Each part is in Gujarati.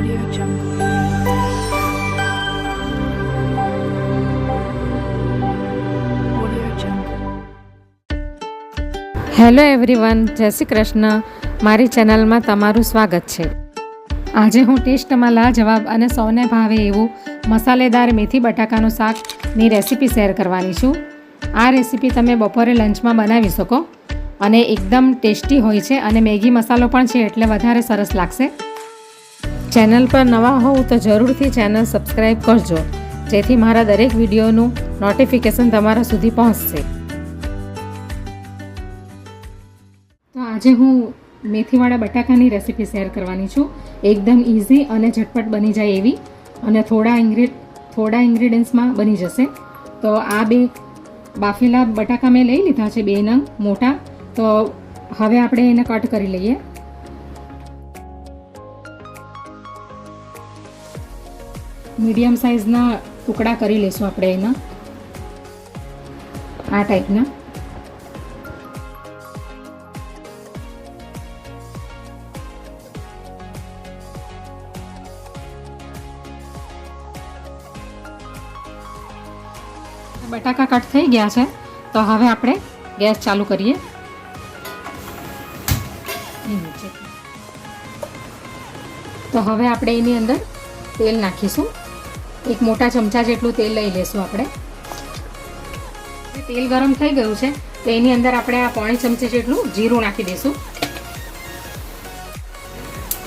Audio Jungle. Audio Jungle. Hello everyone, જય શ્રી કૃષ્ણ. મારી ચેનલમાં તમારું સ્વાગત છે. આજે હું ટેસ્ટમાં લાજવાબ અને સૌને ભાવે એવું મસાલેદાર મેથી બટાકાનું શાકની રેસીપી શેર કરવાની છું. આ રેસીપી તમે બપોરે લંચમાં બનાવી શકો અને એકદમ ટેસ્ટી હોય છે અને મેગી મસાલો પણ છે એટલે વધારે સરસ લાગશે. ચેનલ પર નવા હોવ તો જરૂરથી ચેનલ સબસ્ક્રાઈબ કરજો, જેથી મારા દરેક વિડીયોનું નોટિફિકેશન તમારા સુધી પહોંચશે. તો આજે હું મેથીવાળા બટાકાની રેસીપી શેર કરવાની છું. એકદમ ઇઝી અને ઝટપટ બની જાય એવી અને થોડા ઇન્ગ્રીડિયન્ટ્સમાં બની જશે. તો આ બે બાફેલા બટાકા મેં લઈ લીધા છે, 2 નંગ મોટા. તો હવે આપણે એને કટ કરી લઈએ. મીડિયમ સાઇઝના ટુકડા કરી લઈશું આપણે એના, આ ટાઈપના. બટાકા કટ થઈ ગયા છે, તો હવે આપણે ગેસ ચાલુ કરીએ. તો હવે આપણે એની અંદર તેલ નાખીશું. એક મોટા ચમચા જેટલું તેલ લઈ લઈશું આપણે. તેલ ગરમ થઈ ગયું છે તો એની અંદર આપણે આ 1.5 ચમચી જેટલું જીરું નાખી દઈશું.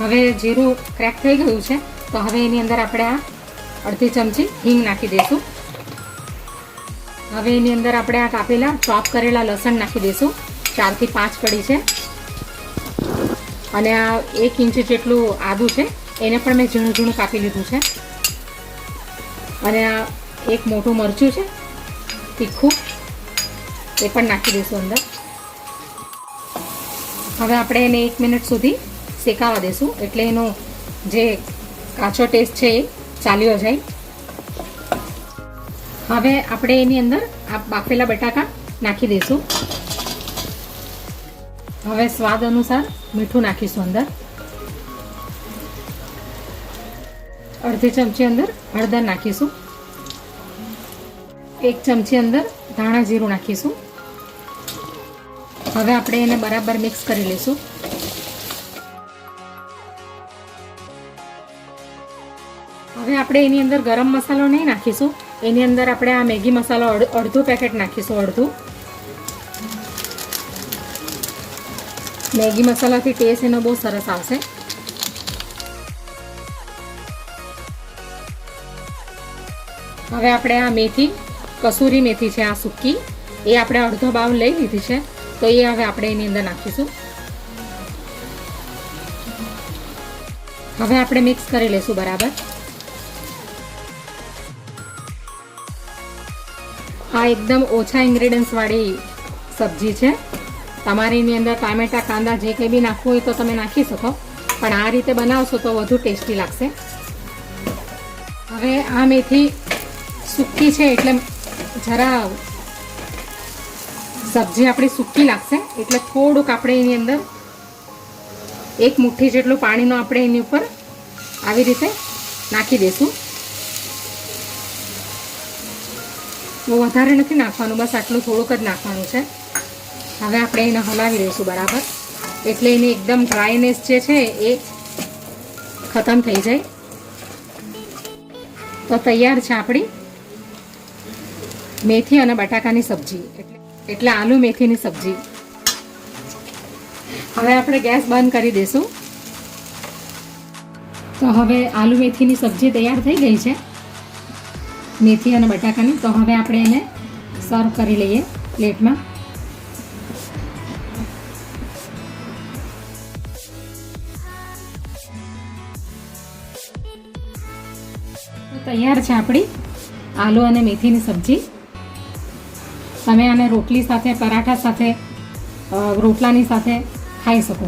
હવે જીરું ક્રેક થઈ ગયું છે તો હવે એની અંદર આપણે આ 1/2 ચમચી હિંગ નાખી દઈશું. હવે એની અંદર આપણે આ કાપેલા ચોપ કરેલા લસણ નાખી દઈશું. 4 થી 5 કળી છે. અને આ 1 ઇંચ જેટલું આદું છે, એને પણ મેં ઝીણું ઝીણું કાપી લીધું છે. અને આ એક મોટું મરચું છે તીખું, એ પણ નાખી દઈશું અંદર. હવે આપણે એને 1 મિનિટ સુધી શેકાવા દઈશું, એટલે એનો જે કાચો ટેસ્ટ છે એ ચાલ્યો જાય. હવે આપણે એની અંદર આ બાફેલા બટાકા નાખી દઈશું. હવે સ્વાદ અનુસાર મીઠું નાખીશું અંદર. 1/2 ચમચી અંદર હળદર નાખીશું. 1 ચમચી અંદર ધાણા જીરું નાખીશું. હવે આપણે એને બરાબર મિક્સ કરી લઈશું. હવે આપણે એની અંદર ગરમ મસાલો નહીં નાખીશું, એની અંદર આપણે આ મેગી મસાલો અડધું પેકેટ નાખીશું. અડધું મેગી મસાલાથી ટેસ્ટ એનો બહુ સરસ આવશે. હવે આપણે આ મેથી, કસૂરી મેથી છે આ સૂકી, એ આપણે અડધો બાઉલ લઈ લીધી છે, તો એ હવે આપણે એની અંદર નાખીશું. હવે આપણે મિક્સ કરી લઈશું બરાબર. આ એકદમ ઓછા ઇન્ગ્રેડિયન્ટ્સ વાળી સબ્જી છે. તમારે એની અંદર ટામેટા, કાંદા જે કંઈ બી નાખવું હોય તો તમે નાખી શકો, પણ આ રીતે બનાવશો તો વધુ ટેસ્ટી લાગશે. હવે આ મેથી સૂકી છે એટલે જરા સબ્જી આપણી સૂકી લાગશે, એટલે થોડુંક આપણે એની અંદર 1 મુઠ્ઠી જેટલું પાણીનો આપણે એની ઉપર આવી રીતે નાખી દઈશું. બહુ વધારે નથી નાખવાનું, બસ આટલું થોડુંક જ નાખવાનું છે. હવે આપણે એને હલાવી દઈશું બરાબર, એટલે એની એકદમ ડ્રાયનેસ જે છે એ ખતમ થઈ જાય. તો તૈયાર છે આપણી મેથી અને બટાકાની સબ્જી, એટલે આલુ મેથીની સબ્જી. હવે આપણે ગેસ બંધ કરી દઈશું. તો હવે આલુ મેથીની સબ્જી તૈયાર થઈ ગઈ છે, મેથી અને બટાકાની. તો હવે આપણે એને સર્વ કરી લઈએ પ્લેટમાં. તો તૈયાર છે આપણી આલુ અને મેથીની સબ્જી. તમે આને રોટલી સાથે, પરાઠા સાથે, રોટલાની સાથે ખાઈ શકો.